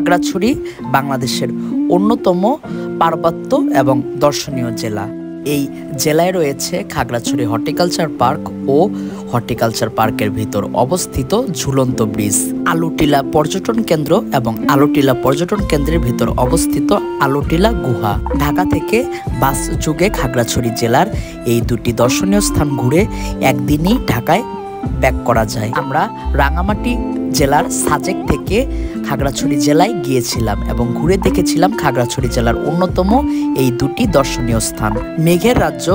খাগড়াছড়ি বাংলাদেশের অন্যতম পার্বত্য এবং দর্শনীয় জেলা। এই জেলায় রয়েছে খাগড়াছড়ি হর্টিকালচার পার্ক ও হর্টিকালচার পার্কের ভিতর অবস্থিত ঝুলন্ত ব্রিজ, আলুটিলা পর্যটন কেন্দ্র এবং আলুটিলা পর্যটন কেন্দ্রের ভিতর অবস্থিত আলুটিলা গুহা। ঢাকা থেকে বাস যোগে খাগড়াছড়ি জেলার এই দুটি দর্শনীয় স্থান ঘুরে একদিনই ঢাকায় ব্যাক করা যায়। আমরা রাঙামাটি জেলার সাজেক থেকে খাগড়াছড়ি জেলায় গিয়েছিলাম এবং ঘুরে দেখেছিলাম খাগড়াছড়ি জেলার অন্যতম এই দুটি দর্শনীয় স্থান। মেঘের রাজ্য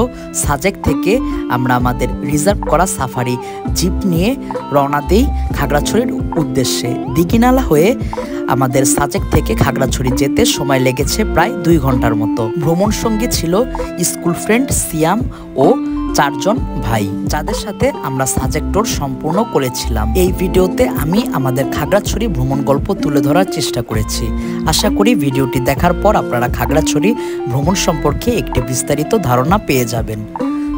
সাজেক থেকে আমরা আমাদের রিজার্ভ করা সাফারি জিপ নিয়ে রওনা দিই খাগড়াছড়ির উদ্দেশ্যে। দিঘিনালা হয়ে আমাদের সাজেক থেকে খাগড়াছড়ি যেতে সময় লেগেছে প্রায় 2 ঘন্টার মতো। ভ্রমণ সঙ্গী ছিল স্কুল ফ্রেন্ড সিয়াম ও 4 জন ভাই, যাদের সাথে আমরা সাজেক ট্যুর সম্পূর্ণ করেছিলাম। এই ভিডিওতে আমি আমাদের খাগড়াছড়ি ভ্রমণ গল্প তুলে ধরার চেষ্টা করেছি। আশা করি ভিডিওটি দেখার পর আপনারা খাগড়াছড়ি ভ্রমণ সম্পর্কে একটি বিস্তারিত ধারণা পেয়ে যাবেন।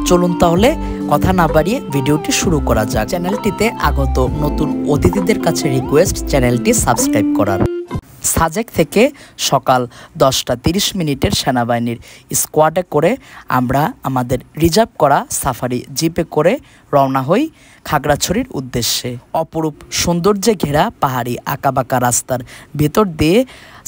চলুন তাহলে কথা না বাড়িয়ে ভিডিওটি শুরু করা যাক। চ্যানেলটিতে আগত নতুন অতিথিদের কাছে রিকোয়েস্ট চ্যানেলটি সাবস্ক্রাইব করার। সাজেক থেকে সকাল 10:30 সেনাবাহিনীর স্কোয়াডে করে আমরা আমাদের রিজার্ভ করা সাফারি জিপে করে রওনা হই খাগড়াছড়ির উদ্দেশ্যে। অপরূপ সৌন্দর্যে ঘেরা পাহাড়ি আঁকাবাঁকা রাস্তার ভেতর দিয়ে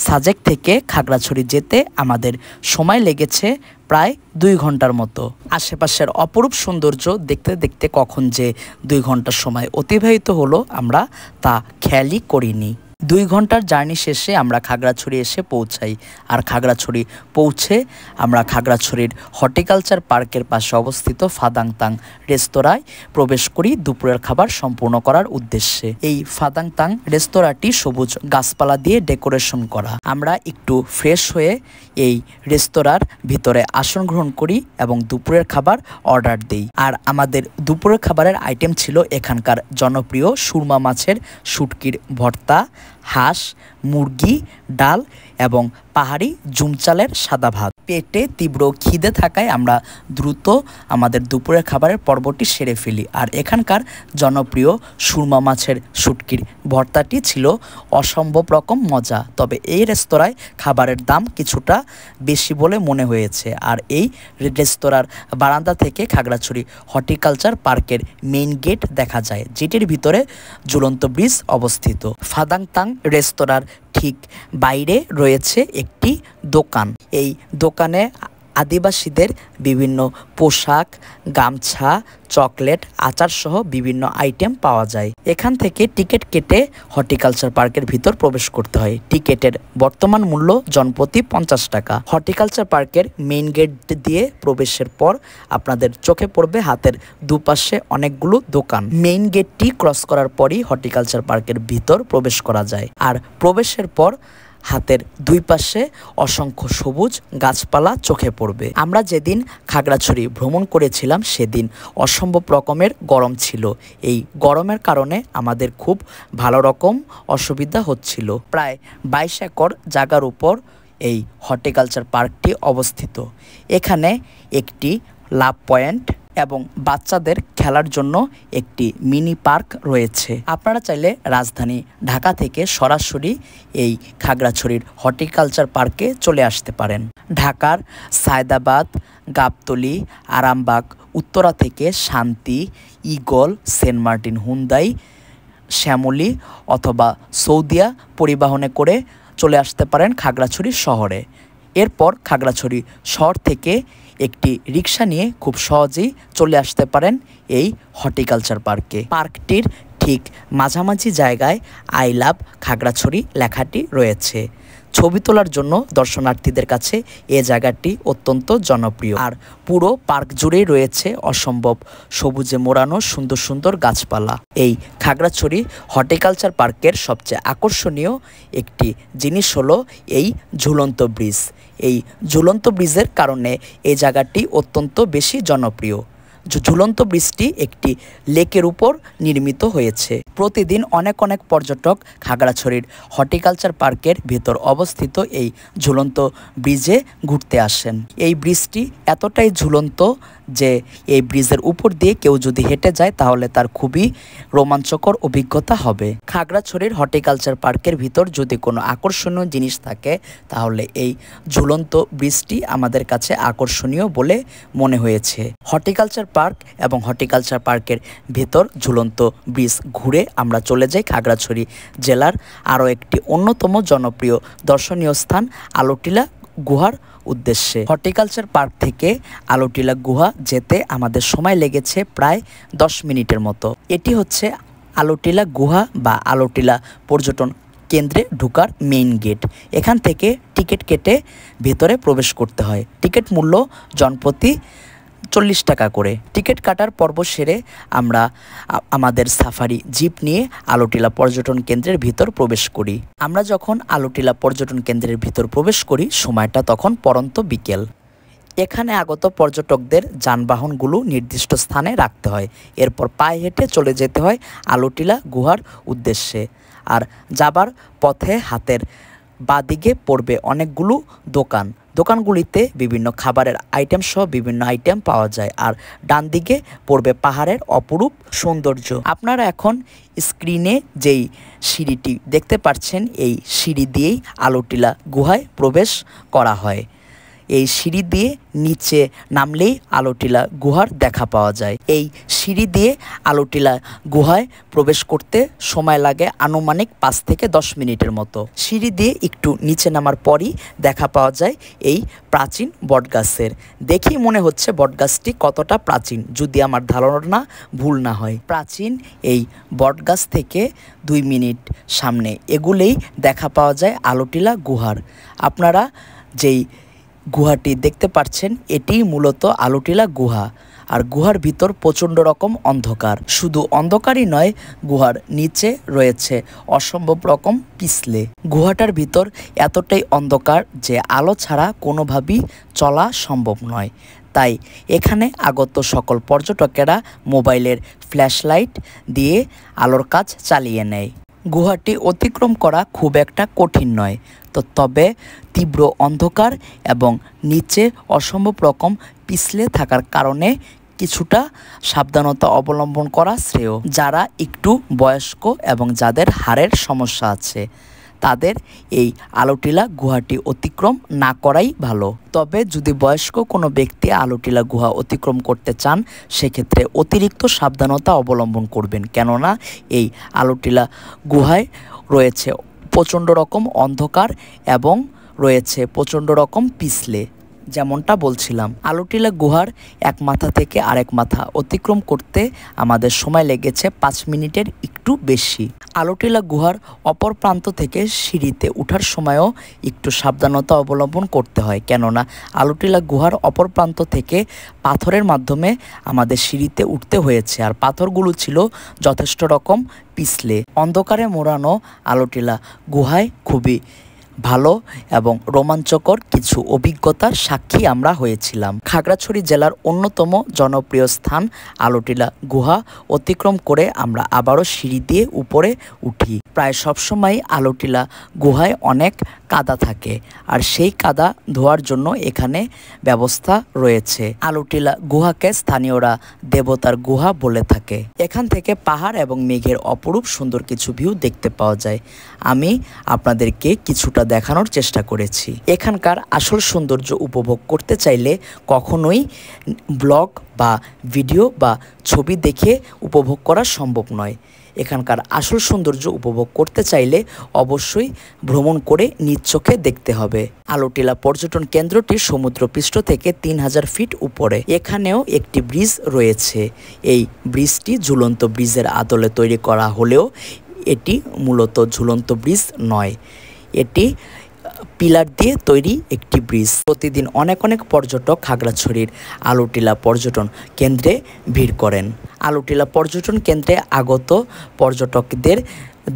সাজেক থেকে খাগড়াছড়ি যেতে আমাদের সময় লেগেছে প্রায় 2 ঘন্টার মতো। আশেপাশের অপরূপ সৌন্দর্য দেখতে দেখতে কখন যে 2 ঘন্টার সময় অতিবাহিত হলো আমরা তা খেয়ালই করিনি। 2 ঘন্টার জার্নি শেষে আমরা খাগড়াছড়ি এসে পৌঁছাই। আর খাগড়াছড়ি পৌঁছে আমরা খাগড়াছড়ির হর্টিকালচার পার্কের পাশে অবস্থিত ফাদাংতাং রেস্তোরাঁয় প্রবেশ করি দুপুরের খাবার সম্পূর্ণ করার উদ্দেশ্যে। এই ফাদাংতাং রেস্তোরাঁটি সবুজ গাছপালা দিয়ে ডেকোরেশন করা। আমরা একটু ফ্রেশ হয়ে এই রেস্তোরাঁর ভিতরে আসন গ্রহণ করি এবং দুপুরের খাবার অর্ডার দিই। আর আমাদের দুপুরের খাবারের আইটেম ছিল এখানকার জনপ্রিয় সুরমা মাছের শুটকির ভর্তা, হাঁস, মুরগি, ডাল এবং পাহাড়ি জুমচালের সাদা ভাত। পেটে তীব্র খিদে থাকায় আমরা দ্রুত আমাদের দুপুরের খাবারের পর্বটি সেরে ফেলি। আর এখানকার জনপ্রিয় সুরমা মাছের শুটকির ভর্তাটি ছিল অসম্ভব রকম মজা। তবে এই রেস্তোরাঁয় খাবারের দাম কিছুটা বেশি বলে মনে হয়েছে। আর এই রেস্তোরাঁর বারান্দা থেকে খাগড়াছড়ি হর্টিকালচার পার্কের মেইন গেট দেখা যায়, যেটির ভিতরে ঝুলন্ত ব্রিজ অবস্থিত। ফাদাংতাং রেস্তোরাঁর ঠিক বাইরে রয়েছে একটি দোকান। এই দোকানে আদিবাসীদের বিভিন্ন পোশাক, গামছা, চকলেট, আচার সহ বিভিন্ন আইটেম পাওয়া যায়। এখান থেকে টিকিট কেটে হর্টিকালচার পার্কের ভিতর প্রবেশ করতে হয়। টিকিটের বর্তমান মূল্য জনপ্রতি 50 টাকা। হর্টিকালচার পার্কের মেইন গেট দিয়ে প্রবেশের পর আপনাদের চোখে পড়বে হাতের দুপাশে অনেকগুলো দোকান। মেইন গেটটি ক্রস করার পরই হর্টিকালচার পার্কের ভিতর প্রবেশ করা যায়। আর প্রবেশের পর হাতের 2 পাশে অসংখ্য সবুজ গাছপালা চোখে পড়বে। আমরা যেদিন খাগড়াছড়ি ভ্রমণ করেছিলাম সেদিন অসম্ভব রকমের গরম ছিল। এই গরমের কারণে আমাদের খুব ভালো রকম অসুবিধা হচ্ছিল। প্রায় 22 একর জায়গার উপর এই হর্টিকালচার পার্কটি অবস্থিত। এখানে একটি লাভ পয়েন্ট এবং বাচ্চাদের খেলার জন্য একটি মিনি পার্ক রয়েছে। আপনারা চাইলে রাজধানী ঢাকা থেকে সরাসরি এই খাগড়াছড়ির হর্টিকালচার পার্কে চলে আসতে পারেন। ঢাকার সায়দাবাদ, গাবতলী, আরামবাগ, উত্তরা থেকে Shanti, Eagle, Saint Martin, Hyundai, Shyamoli অথবা সৌদিয়া পরিবহনে করে চলে আসতে পারেন খাগড়াছড়ি শহরে। এরপর খাগড়াছড়ি শহর থেকে একটি রিক্সা নিয়ে খুব সহজেই চলে আসতে পারেন এই হর্টিকালচার পার্কে। পার্কটির ঠিক মাঝামাঝি জায়গায় আই লাভ খাগড়াছড়ি লেখাটি রয়েছে। ছবি তোলার জন্য দর্শনার্থীদের কাছে এ জায়গাটি অত্যন্ত জনপ্রিয়। আর পুরো পার্ক জুড়েই রয়েছে অসম্ভব সবুজে মোড়ানো সুন্দর সুন্দর গাছপালা। এই খাগড়াছড়ি হর্টিকালচার পার্কের সবচেয়ে আকর্ষণীয় একটি জিনিস হলো এই ঝুলন্ত ব্রিজ। এই ঝুলন্ত ব্রিজের কারণে এই জায়গাটি অত্যন্ত বেশি জনপ্রিয়। ঝুলন্ত ব্রিজটি একটি লেকের উপর নির্মিত হয়েছে। প্রতিদিন অনেক অনেক পর্যটক খাগড়াছড়ির হর্টিকালচার পার্কের ভেতর অবস্থিত এই ঝুলন্ত ব্রিজে ঘুরতে আসেন। এই ব্রিজটি এতটাই ঝুলন্ত যে এই ব্রিজের উপর দিয়ে কেউ যদি হেঁটে যায় তাহলে তার খুবই রোমাঞ্চকর অভিজ্ঞতা হবে। খাগড়াছড়ির হর্টিকালচার পার্কের ভিতর যদি কোনো আকর্ষণীয় জিনিস থাকে তাহলে এই ঝুলন্ত ব্রিজটি আমাদের কাছে আকর্ষণীয় বলে মনে হয়েছে। হর্টিকালচার পার্ক এবং হর্টিকালচার পার্কের ভিতর ঝুলন্ত ব্রিজ ঘুরে আমরা চলে যাই খাগড়াছড়ি জেলার আরও একটি অন্যতম জনপ্রিয় দর্শনীয় স্থান আলোটিলা গুহার উদ্দেশ্যে। হর্টিকালচার পার্ক থেকে আলোটিলা গুহা যেতে আমাদের সময় লেগেছে প্রায় 10 মিনিটের মতো। এটি হচ্ছে আলোটিলা গুহা বা আলোটিলা পর্যটন কেন্দ্রে ঢোকার মেইন গেট। এখান থেকে টিকিট কেটে ভেতরে প্রবেশ করতে হয়। টিকিট মূল্য জনপ্রতি 40 টাকা করে। টিকিট কাটার পর্ব সেরে আমরা আমাদের সাফারি জিপ নিয়ে আলোটিলা পর্যটন কেন্দ্রের ভিতর প্রবেশ করি। আমরা যখন আলোটিলা পর্যটন কেন্দ্রের ভিতর প্রবেশ করি সময়টা তখন পড়ন্ত বিকেল। এখানে আগত পর্যটকদের যানবাহনগুলো নির্দিষ্ট স্থানে রাখতে হয়, এরপর পায়ে হেঁটে চলে যেতে হয় আলোটিলা গুহার উদ্দেশ্যে। আর যাবার পথে হাতের বাঁদিকে পড়বে অনেকগুলো দোকান। দোকানগুলিতে বিভিন্ন খাবারের আইটেম সহ বিভিন্ন আইটেম পাওয়া যায়। আর ডান দিকে পড়বে পাহাড়ের অপরূপ সৌন্দর্য। আপনারা এখন স্ক্রিনে যেই সিঁড়িটি দেখতে পাচ্ছেন এই সিঁড়ি দিয়েই আলোটিলা গুহায় প্রবেশ করা হয়। এই সিঁড়ি দিয়ে নিচে নামলেই আলোটিলা গুহার দেখা পাওয়া যায়। এই সিঁড়ি দিয়ে আলোটিলা গুহায় প্রবেশ করতে সময় লাগে আনুমানিক 5 থেকে 10 মিনিটের মতো। সিঁড়ি দিয়ে একটু নিচে নামার পরই দেখা পাওয়া যায় এই প্রাচীন বটগাছের। দেখেই মনে হচ্ছে বটগাছটি কতটা প্রাচীন, যদি আমার ধারণা ভুল না হয়। প্রাচীন এই বটগাছ থেকে 2 মিনিট সামনে এগুলেই দেখা পাওয়া যায় আলোটিলা গুহার। আপনারা যেই গুহাটি দেখতে পাচ্ছেন এটি মূলত আলোটিলা গুহা। আর গুহার ভিতর প্রচণ্ড রকম অন্ধকার। শুধু অন্ধকারই নয়, গুহার নিচে রয়েছে অসম্ভব রকম পিছলে। গুহাটার ভিতর এতটাই অন্ধকার যে আলো ছাড়া কোনোভাবেই চলা সম্ভব নয়। তাই এখানে আগত সকল পর্যটকেরা মোবাইলের ফ্ল্যাশলাইট দিয়ে আলোর কাজ চালিয়ে নেয়। গুহাটি অতিক্রম করা খুব একটা কঠিন নয়, তবে তীব্র অন্ধকার এবং নিচে অসম্ভব রকম পিছলে থাকার কারণে কিছুটা সাবধানতা অবলম্বন করা শ্রেয়। যারা একটু বয়স্ক এবং যাদের হাড়ের সমস্যা আছে তাদের এই আলোটিলা গুহাটি অতিক্রম না করাই ভালো। তবে যদি বয়স্ক কোনো ব্যক্তি আলোটিলা গুহা অতিক্রম করতে চান সেক্ষেত্রে অতিরিক্ত সাবধানতা অবলম্বন করবেন, কেননা এই আলোটিলা গুহায় রয়েছে প্রচণ্ড রকম অন্ধকার এবং রয়েছে প্রচণ্ড রকম পিছলে। যেমনটা বলছিলাম, আলোটিলা গুহার এক মাথা থেকে আরেক মাথা অতিক্রম করতে আমাদের সময় লেগেছে 5 মিনিটের একটু বেশি। আলোটিলা গুহার অপর প্রান্ত থেকে সিঁড়িতে ওঠার সময়ও একটু সাবধানতা অবলম্বন করতে হয়, কেননা আলোটিলা গুহার অপর প্রান্ত থেকে পাথরের মাধ্যমে আমাদের সিঁড়িতে উঠতে হয়েছে। আর পাথরগুলো ছিল যথেষ্ট রকম পিছলে। অন্ধকারে মোড়ানো আলোটিলা গুহায় খুবই ভালো এবং রোমাঞ্চকর কিছু অভিজ্ঞতার সাক্ষী আমরা হয়েছিলাম। খাগড়াছড়ি জেলার অন্যতম জনপ্রিয় স্থান আলোটিলা গুহা অতিক্রম করে আমরা আবারও সিঁড়ি দিয়ে উপরে উঠি। প্রায় সবসময় আলোটিলা গুহায় অনেক কাদা থাকে, আর সেই কাদা ধোয়ার জন্য এখানে ব্যবস্থা রয়েছে। আলোটিলা গুহাকে স্থানীয়রা দেবতার গুহা বলে থাকে। এখান থেকে পাহাড় এবং মেঘের অপরূপ সুন্দর কিছু ভিউ দেখতে পাওয়া যায়। আমি আপনাদেরকে কিছুটা দেখানোর চেষ্টা করেছি। এখানকার আসল সৌন্দর্য উপভোগ করতে চাইলে কখনোই ব্লগ বা ভিডিও বা ছবি দেখে উপভোগ করা সম্ভব নয়। এখানকার আসল সৌন্দর্য উপভোগ করতে চাইলে অবশ্যই ভ্রমণ করে নিজ চোখে দেখতে হবে। আলোটিলা পর্যটন কেন্দ্রটি সমুদ্রপৃষ্ঠ থেকে 3000 ফিট উপরে। এখানেও একটি ব্রিজ রয়েছে। এই ব্রিজটি ঝুলন্ত ব্রিজের আদলে তৈরি করা হলেও এটি মূলত ঝুলন্ত ব্রিজ নয়, এটি পিলার দিয়ে তৈরি একটি ব্রিজ। প্রতিদিন অনেক পর্যটক খাগড়াছড়ির আলোটিলা পর্যটন কেন্দ্রে ভিড় করেন। আলোটিলা পর্যটন কেন্দ্রে আগত পর্যটকদের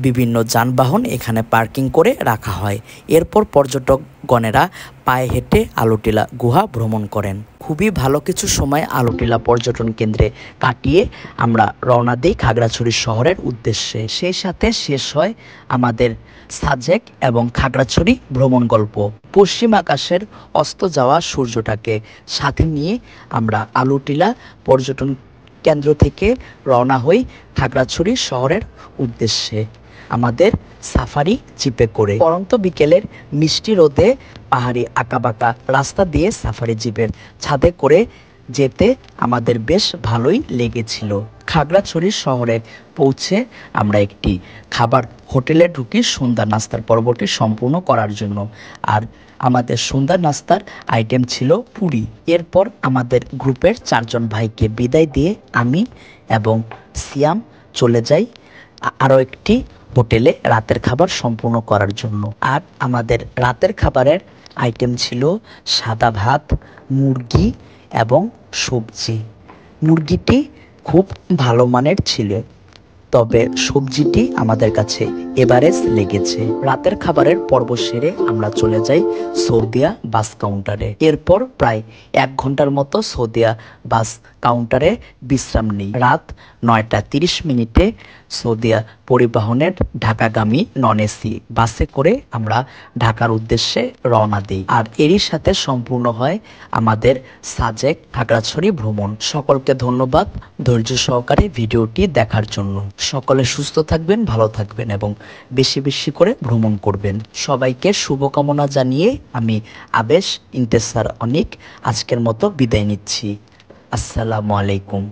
বিভিন্ন যানবাহন এখানে পার্কিং করে রাখা হয়। এরপর পর্যটকগণেরা পায়ে হেঁটে আলুটিলা গুহা ভ্রমণ করেন। খুবই ভালো কিছু সময় আলুটিলা পর্যটন কেন্দ্রে কাটিয়ে আমরা রওনা দিই খাগড়াছড়ি শহরের উদ্দেশ্যে। সেই সাথে শেষ হয় আমাদের সাজেক এবং খাগড়াছড়ি ভ্রমণ গল্প। পশ্চিম আকাশের অস্ত যাওয়া সূর্যটাকে সাথে নিয়ে আমরা আলুটিলা পর্যটন কেন্দ্র থেকে রওনা হই খাগড়াছড়ি শহরের উদ্দেশ্যে আমাদের সাফারি জিপে করে। পরন্ত বিকেলের মিষ্টি রোদে পাহাড়ি আঁকাবাঁকা রাস্তা দিয়ে সাফারি জিপের ছাদে করে যেতে আমাদের বেশ ভালোই লেগেছিল। খাগড়াছড়ি শহরে পৌঁছে আমরা একটি খাবার হোটেলে ঢুকি সন্ধ্যা নাস্তার পর্বটি সম্পূর্ণ করার জন্য। আর আমাদের সন্ধ্যা নাস্তার আইটেম ছিল পুরি। এরপর আমাদের গ্রুপের 4 জন ভাইকে বিদায় দিয়ে আমি এবং সিয়াম চলে যাই আরও একটি হোটেলে রাতের খাবার সম্পূর্ণ করার জন্য। আর আমাদের রাতের খাবারের আইটেম ছিল সাদা ভাত, মুরগি এবং সবজি। মুরগিটি খুব ভালো মানের ছিল, তবে সবজিটি আমাদের কাছে এভারেজ লেগেছে। রাতের খাবারের পর্ব সেরে আমরা চলে যাই সৌদিয়া বাস কাউন্টারে। এরপর প্রায় 1 ঘন্টার মতো সৌদিয়া বাস কাউন্টারে বিশ্রাম নিই। রাত 9টা 30 মিনিটে সৌদিয়া পরিবহনের ঢাকাগামী নন এসি বাসে করে আমরা ঢাকার উদ্দেশ্যে রওনা দিই। আর এরই সাথে সম্পূর্ণ হয় আমাদের সাজেক খাগড়াছড়ি ভ্রমণ। সকলকে ধন্যবাদ ধৈর্য সহকারে ভিডিওটি দেখার জন্য। সকলে সুস্থ থাকবেন, ভালো থাকবেন এবং বেশি বেশি করে ভ্রমণ করবেন। সবাইকে শুভকামনা জানিয়ে আমি আবেশ ইন্তেসার অনিক আজকের মতো বিদায় নিচ্ছি। আসসালামু আলাইকুম।